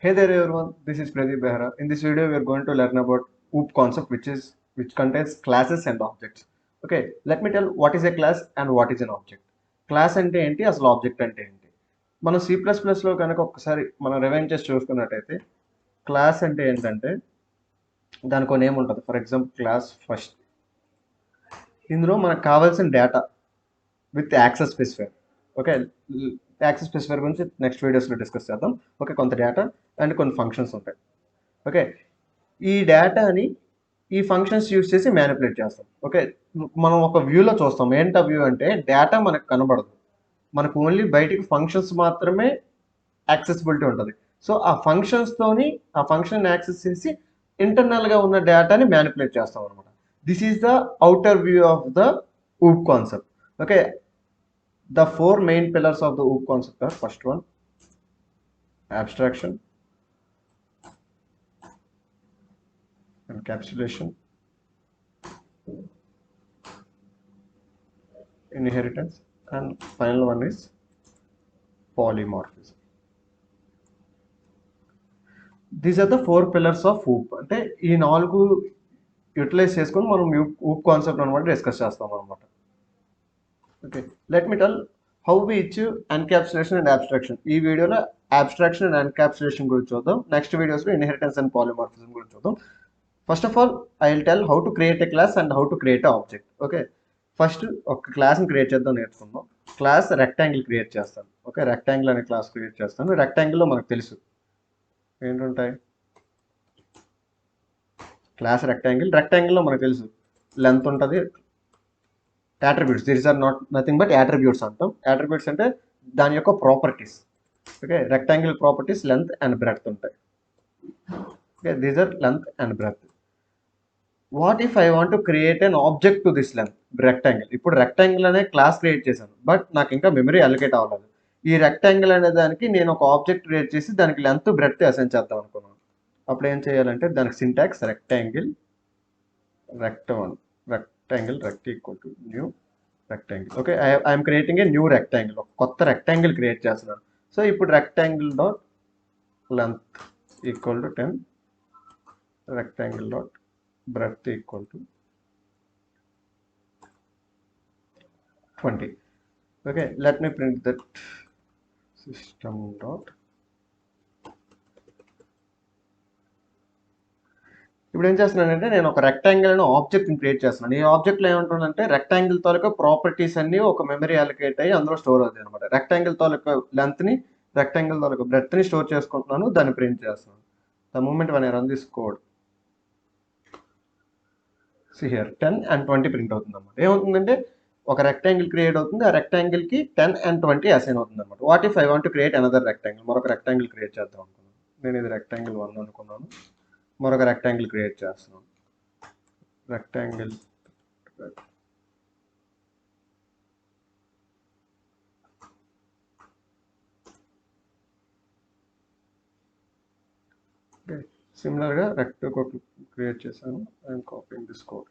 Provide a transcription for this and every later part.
Hey there everyone, this is Pradeep Behra. In this video, we are going to learn about OOP concept, which contains classes and objects. Okay, let me tell what is a class and what is an object. Class అంటే ఏంటి, అసలు object అంటే ఏంటి? మనం C++లో కనుక ఒకసారి మనం rewind చేసి చూసుకున్నట్టయితే క్లాస్ అంటే ఏంటంటే దానికి ఒక నేమ్ ఉంటుంది. For example class first. ఇందులో మనకు కావాల్సిన data with access specifier. Okay, access specifier గురించి నెక్స్ట్ వీడియోస్లో డిస్కస్ చేద్దాం. ఓకే, కొంత డేటా అండ్ కొన్ని ఫంక్షన్స్ ఉంటాయి. ఓకే, ఈ డేటాని ఈ ఫంక్షన్స్ యూజ్ చేసి మ్యానిపులేట్ చేస్తాం. ఓకే, మనం ఒక వ్యూలో చూస్తాం. ఏంటా వ్యూ అంటే డేటా మనకు కనబడదు, మనకు ఓన్లీ బయటికి ఫంక్షన్స్ మాత్రమే యాక్సెసిబిలిటీ ఉంటుంది. సో ఆ ఫంక్షన్స్తోని ఆ ఫంక్షన్ యాక్సెస్ చేసి ఇంటర్నల్గా ఉన్న డేటాని మ్యానిపులేట్ చేస్తాం అనమాట. This is the outer view of the OOP concept. Okay, the four main pillars of the OOP concept are: first one, abstraction, encapsulation, inheritance, and final one is polymorphism. These are the four pillars of OOP. అంటే ఈ నాలుగు utilise చేసుకొని మనం OOP concept అనమాట discuss చేస్తాం అనమాట. Okay, let me tell how we achieve encapsulation and abstraction. ఈ వీడియోలో అబ్స్ట్రాక్షన్ అండ్ ఎన్క్యాప్సులేషన్ గురించి చూద్దాం. నెక్స్ట్ వీడియోస్లో ఇన్హెరిటెన్స్ అండ్ పాలిమార్ఫిజం గురించి చూద్దాం. First of all I will tell how to create a class and how to create a object. Okay, first ఒక క్లాస్ని create చేద్దాం నేర్చుకుందాం. క్లాస్ రెక్టాంగిల్ క్రియేట్ చేస్తాను. ఓకే, రెక్టాంగిల్ అనే క్లాస్ క్రియేట్ చేస్తాను. రెక్టాంగిల్లో మనకు తెలుసు ఏంటుంటాయి. క్లాస్ రెక్టాంగిల్లో మనకు తెలుసు లెంత్ ఉంటుంది, attributes. These are nothing but attributes అంటాం. యాట్రిబ్యూట్స్ అంటే దాని యొక్క properties. Okay, rectangle properties length and breadth ఉంటాయి. Okay, these are length and breadth. What if I want to create an object to this length rectangle. ఇప్పుడు rectangle అనే class create చేశాను, but నాకు ఇంకా మెమరీ అలొకేట్ అవ్వలేదు. ఈ rectangle అనే దానికి నేను ఒక ఆబ్జెక్ట్ క్రియేట్ చేసి దానికి లెంత్ బ్రెడ్త్ అసైన్ చేద్దాం అనుకున్నాను. అప్పుడు ఏం చేయాలంటే దానికి syntax rectangle rect equal to new rectangle. Okay, I'm creating a new rectangle, ఒక కొత్త రెక్టాంగిల్ క్రియేట్ చేస్తున్నాను. సో ఇప్పుడు rectangle dot length equal to 10, rectangle dot breadth equal to 20. Okay, let me print that system dot. ఇప్పుడు ఏం చేస్తున్నానంటే నేను ఒక rectangle అనే ఆబ్జెక్ట్ని క్రియేట్ చేస్తున్నాను. ఈ ఆబ్జెక్ట్లో ఏమంటుందంటే రెక్టాంగిల్ తాలూకా ప్రాపర్టీస్ అన్ని ఒక మెమరీ అలొకేట్ అయ్యి అందులో స్టోర్ అవుతాయి అనమాట. రెక్టాంగిల్ తాలూకా లెంత్ని, రెక్టాంగిల్ తాలూకా బ్రెడ్త్ని స్టోర్ చేసుకుంటున్నాను, దాన్ని ప్రింట్ చేస్తున్నాను. The moment when I run this code, see here 10 and 20 print అవుతుంది అనమాట. ఏమవుతుందంటే ఒక రెక్టాంగిల్ క్రియేట్ అవుతుంది, ఆ రెక్టాంగిల్ కి 10 and 20 అసైన్ అవుతుంది అనమాట. What if I want to create another rectangle, మరొక రెక్టాంగిల్ క్రియేట్ చేద్దాం అనుకున్నాను. నేను ఇది రెక్టాంగిల్ 1 అనుకున్నాను, మరొక రెక్టాంగిల్ క్రియేట్ చేస్తున్నాను. రెక్టాంగిల్ సిమిలర్గా రెక్ట్ క్రియేట్ చేశాను. I'm copying this code.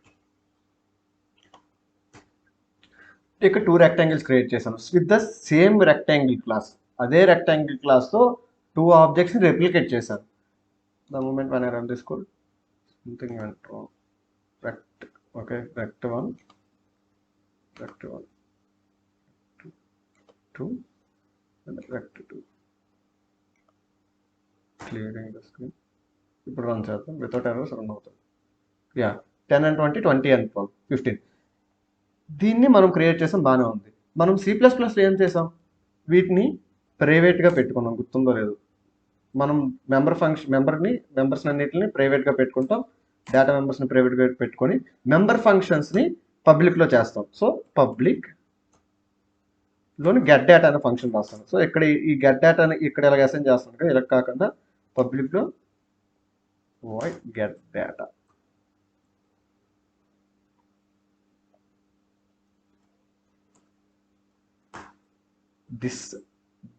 ఇక్కడ 2 రెక్టాంగిల్స్ క్రియేట్ చేశాను with the same rectangle class. అదే రెక్టాంగిల్ క్లాస్తో 2 ఆబ్జెక్ట్స్ని రెప్లికేట్ చేశాను. The moment when I run this code, something went wrong. Rect, okay, rect 1, 2, and rect 2. Clearing the screen. ఇప్పుడు run చేద్దాం, without errors run అవుతుంది. Yeah, 10 and 20, 20 and 12, 15. దీన్ని మనం create చేసాం, బాగానే ఉంది. మనం C++లో ఏం చేసాం, వీటిని ప్రైవేట్గా పెట్టుకున్నాం, గుర్తుందో లేదు. మనం మెంబర్స్ అన్నిటిని ప్రైవేట్గా పెట్టుకుంటాం, డేటా మెంబర్స్ని ప్రైవేట్గా పెట్టుకొని మెంబర్ ఫంక్షన్స్ని పబ్లిక్లో చేస్తాం. సో పబ్లిక్ లోని గెట్ డేటా అనే ఫంక్షన్ రాస్తాను. సో ఇక్కడ ఈ గెట్ డేటాని ఇక్కడ ఇలా అసైన్ చేస్తాను కదా, ఇలా కాకుండా పబ్లిక్లో void get data. This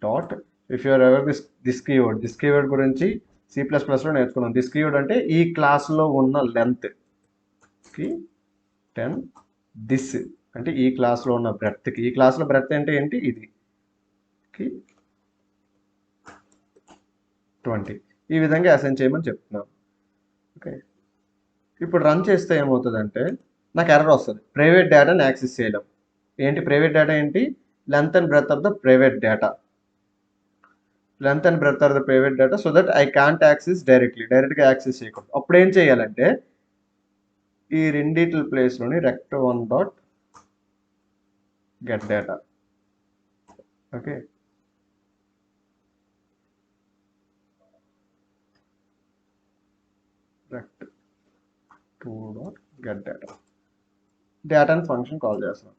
dot, if you are ever this keyword గురించి C++లో నేర్చుకున్నాం. దిస్ కీవర్డ్ అంటే ఈ క్లాస్లో ఉన్న లెంత్ కి 10, దిస్ అంటే ఈ క్లాస్లో ఉన్న బ్రెడ్త్కి, ఈ క్లాస్లో బ్రెడ్త్ అంటే ఏంటి, ఇది కి 20. ఈ విధంగా అసైన్ చేయమని చెప్తున్నాను. ఓకే, ఇప్పుడు రన్ చేస్తే ఏమవుతుందంటే నాకు ఎర్రర్ వస్తుంది, ప్రైవేట్ డేటాని యాక్సెస్ చేయలేం. ఏంటి ప్రైవేట్ డేటా ఏంటి? Length and breadth of the private data, length and breadth of the private data, so that I can't access డైరెక్ట్గా యాక్సెస్ చేయకూడదు. అప్పుడు ఏం చేయాలంటే ఈ రెండిటి ప్లేస్లోని rect1 dot get data. Okay, rect2 dot get data, డేటాని function call చేస్తున్నాం.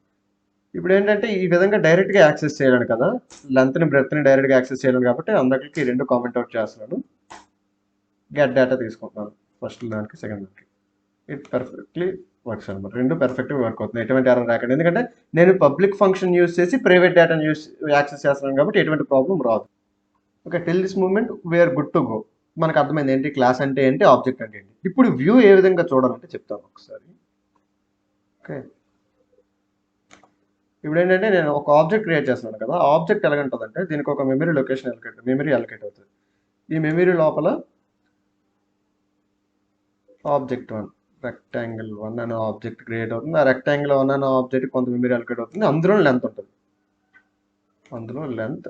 ఇప్పుడు ఏంటంటే ఈ విధంగా డైరెక్ట్గా యాక్సెస్ చేయలేను కదా, లెంత్ని బ్రెడ్త్ని డైరెక్ట్గా యాక్సెస్ చేయలేను కాబట్టి అందరికి ఈ రెండు కామెంట్ అవుట్ చేస్తున్నాను. గెట్ డేటా తీసుకుంటున్నాను ఫస్ట్ దానికి సెకండ్ దానికి. ఇట్ పర్ఫెక్ట్లీ వర్క్స్ అనమాట, రెండు పర్ఫెక్ట్గా వర్క్ అవుతుంది, ఎటువంటి ఎర్రర్ రాకండి. ఎందుకంటే నేను పబ్లిక్ ఫంక్షన్ యూస్ చేసి ప్రైవేట్ డేటాను యాక్సెస్ చేస్తున్నాను కాబట్టి ఎటువంటి ప్రాబ్లం రాదు. Okay, till this moment we're good to go. మనకు అర్థమైంది ఏంటి క్లాస్ అంటే ఏంటి, ఆబ్జెక్ట్ అంటే ఏంటి. ఇప్పుడు వ్యూ ఏ విధంగా చూడాలంటే చెప్తాను ఒకసారి. ఓకే, ఇప్పుడు ఏంటంటే నేను ఒక ఆబ్జెక్ట్ క్రియేట్ చేస్తున్నాను కదా, ఆ ఆబ్జెక్ట్ ఎలాగంటుందంటే దీనికి ఒక మెమరీ లొకేషన్ మెమరీ అలొకేట్ అవుతుంది. ఈ మెమరీ లోపల ఆబ్జెక్ట్1 rectangle1 అనే ఆబ్జెక్ట్ క్రియేట్ అవుతుంది. ఆ rectangle1 అనే ఆబ్జెక్ట్ కొంత మెమరీ అలొకేట్ అవుతుంది. అందులో లెంత్ ఉంటుంది, అందులో లెంత్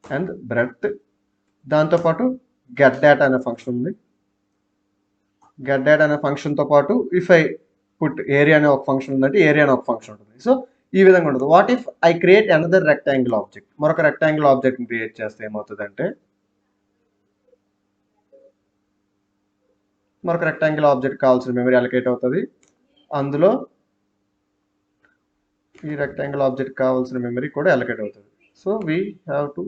అండ్ బ్రెడ్త్, దాంతోపాటు గెట్ డేటా అనే ఫంక్షన్ ఉంది. గెట్ డేటా అనే ఫంక్షన్తో పాటు ఇఫ్ ఐ పుట్ ఏరియా అనే ఒక ఫంక్షన్ ఉందంటే ఏరియా అనే ఒక ఫంక్షన్ ఉంటుంది. సో ఈ విధంగా ఉంటుంది. What if I create another rectangle object, మరొక రెక్టాంగిల్ ఆబ్జెక్ట్ని క్రియేట్ చేస్తే ఏమవుతుందంటే మరొక రెక్టాంగిల్ ఆబ్జెక్ట్ కావాల్సిన మెమరీ అలొకేట్ అవుతుంది. అందులో ఈ రెక్టాంగిల్ ఆబ్జెక్ట్ కావాల్సిన మెమరీ కూడా అలొకేట్ అవుతుంది. So we have to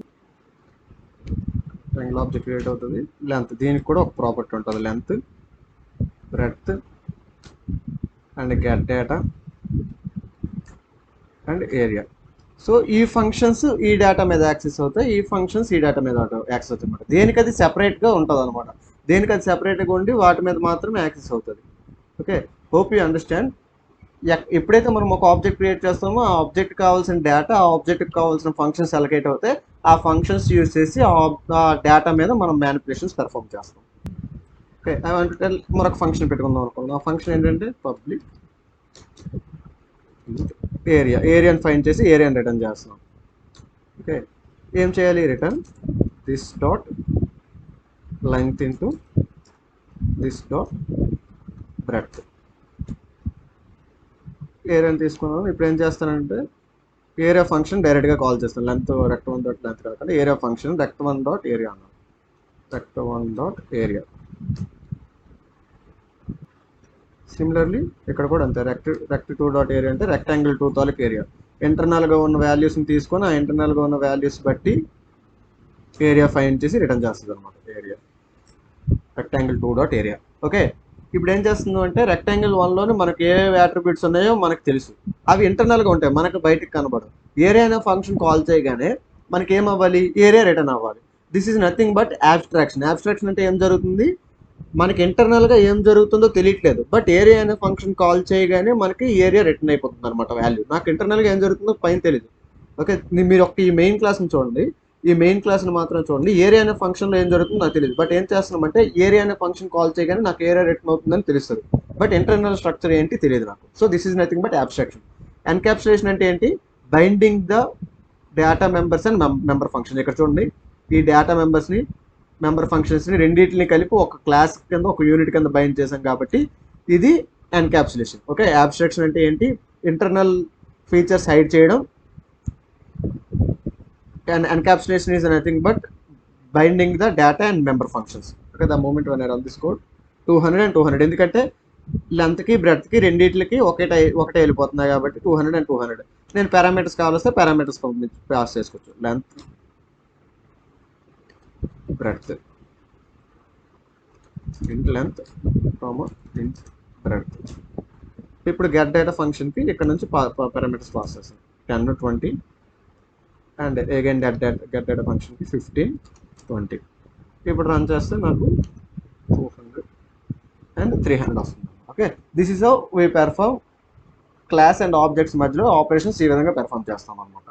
rectangle object create అవుతుంది. లెంత్, దీనికి కూడా ఒక ప్రాపర్టీ ఉంటుంది, length, breadth and get data and area. So ఈ ఫంక్షన్స్ ఈ డేటా మీద యాక్సెస్ అవుతాయి, ఈ ఫంక్షన్స్ ఈ డేటా మీద యాక్సెస్ అవుతాయి అనమాట. దేనికి అది సెపరేట్గా ఉంటుంది అనమాట, దేనికి అది సెపరేట్గా ఉండి వాటి మీద మాత్రమే యాక్సెస్ అవుతుంది. Okay, hope you understand. ఎప్పుడైతే మనం ఒక ఆబ్జెక్ట్ క్రియేట్ చేస్తామో ఆ ఆబ్జెక్ట్ కావాల్సిన డేటా, ఆ ఆబ్జెక్ట్కి కావాల్సిన ఫంక్షన్స్ అలొకేట్ అవుతాయి. ఆ ఫంక్షన్స్ యూజ్ చేసి ఆ డేటా మీద మనం మ్యానిపులేషన్స్ పెర్ఫామ్ చేస్తాం. Okay, I want to tell మరొక ఫంక్షన్ పెట్టుకుందాం అనుకోండి. ఆ ఫంక్షన్ ఏంటంటే పబ్లిక్ ఏరియాని ఫైండ్ చేసి ఏరియాని రిటర్న్ చేస్తున్నాం. ఓకే, ఏం చేయాలి, return this dot length into this dot breadth. ఏరియాని తీసుకున్నాను. ఇప్పుడు ఏం చేస్తానంటే ఏరియా ఫంక్షన్ డైరెక్ట్గా కాల్ చేస్తాను, లెంత్ rect1 డాట్ లెంత్ కాకుండా area function rect1 dot area అన్నాను, rect1 డాట్ ఏరియా. సిమిలర్లీ ఇక్కడ కూడా అంతే, rect2 డాట్ ఏరియా అంటే rectangle2 తాలూకు ఏరియా. ఇంటర్నల్గా ఉన్న వాల్యూస్ని తీసుకొని ఆ ఇంటర్నల్గా ఉన్న వాల్యూస్ బట్టి ఏరియా ఫైండ్ చేసి రిటర్న్ చేస్తుంది అనమాట, area rectangle2 dot area. Okay, ఇప్పుడు ఏం చేస్తుంది అంటే rectangle1లోని మనకి ఏ అట్రిబ్యూట్స్ ఉన్నాయో మనకు తెలుసు, అవి ఇంటర్నల్గా ఉంటాయి, మనకు బయటకు కనబడవు. ఏరియా అనే ఫంక్షన్ కాల్ చేయగానే మనకి ఏమవ్వాలి, ఏరియా రిటర్న్ అవ్వాలి. This is nothing but abstraction. Abstraction అంటే ఏం జరుగుతుంది, మనకి ఇంటర్నల్గా ఏం జరుగుతుందో తెలియట్లేదు, బట్ ఏరియా అనే ఫంక్షన్ కాల్ చేయగానే మనకి ఏరియా రిటర్న్ అయిపోతుంది అనమాట వాల్యూ. నాకు ఇంటర్నల్గా ఏం జరుగుతుందో పైన తెలియదు. ఓకే, మీరు ఒక ఈ మెయిన్ క్లాస్ని చూడండి, ఈ మెయిన్ క్లాస్ని మాత్రం చూడండి. ఏరియా అనే ఫంక్షన్లో ఏం జరుగుతుందో నాకు తెలియదు, బట్ ఏం చేస్తున్నామంటే ఏరియా అనే ఫంక్షన్ కాల్ చేయగానే నాకు ఏరియా రిటర్న్ అవుతుందని తెలుస్తుంది, బట్ ఇంటర్నల్ స్ట్రక్చర్ ఏంటి తెలియదు నాకు. So this is nothing but abstraction. Encapsulation అంటే ఏంటి, binding the data members and member function. ఇక్కడ చూడండి, ఈ డేటా మెంబర్స్ని మెంబర్ ఫంక్షన్స్ని రెండింటిని కలిపి ఒక క్లాస్ కింద ఒక యూనిట్ కింద బైండ్ చేసాం కాబట్టి ఇది ఎన్క్యాప్సులేషన్. ఓకే, అబ్స్ట్రాక్షన్ అంటే ఏంటి, ఇంటర్నల్ ఫీచర్స్ హైడ్ చేయడం. And encapsulation is nothing but binding the data and member functions. Okay, the moment when I run this code 200 and 200, ఎందుకంటే లెంత్కి బ్రెడ్త్కి రెండింటికి ఒకటే వెళ్ళిపోతున్నాయి కాబట్టి 200 and 200. నేను పారామీటర్స్ కావాల్స్తే పారామీటర్స్ పాస్ చేసుకోవచ్చు, లెంత్, బ్రెడ్త్, ఇంట్ లెంత్, ఇంట్ బ్రెడ్త్. ఇప్పుడు గెట్ డేటా ఫంక్షన్కి ఇక్కడ నుంచి పారామీటర్స్ పాస్ చేస్తాను, 10, 20 అండ్ అగైన్ గెట్ డేటా ఫంక్షన్కి 15, 20. ఇప్పుడు రన్ చేస్తే నాకు 200 అండ్ 300 వస్తుంది. Okay, this is how we perform class and objects మధ్యలో ఆపరేషన్స్ ఈ విధంగా పెర్ఫార్మ్ చేస్తాం అనమాట.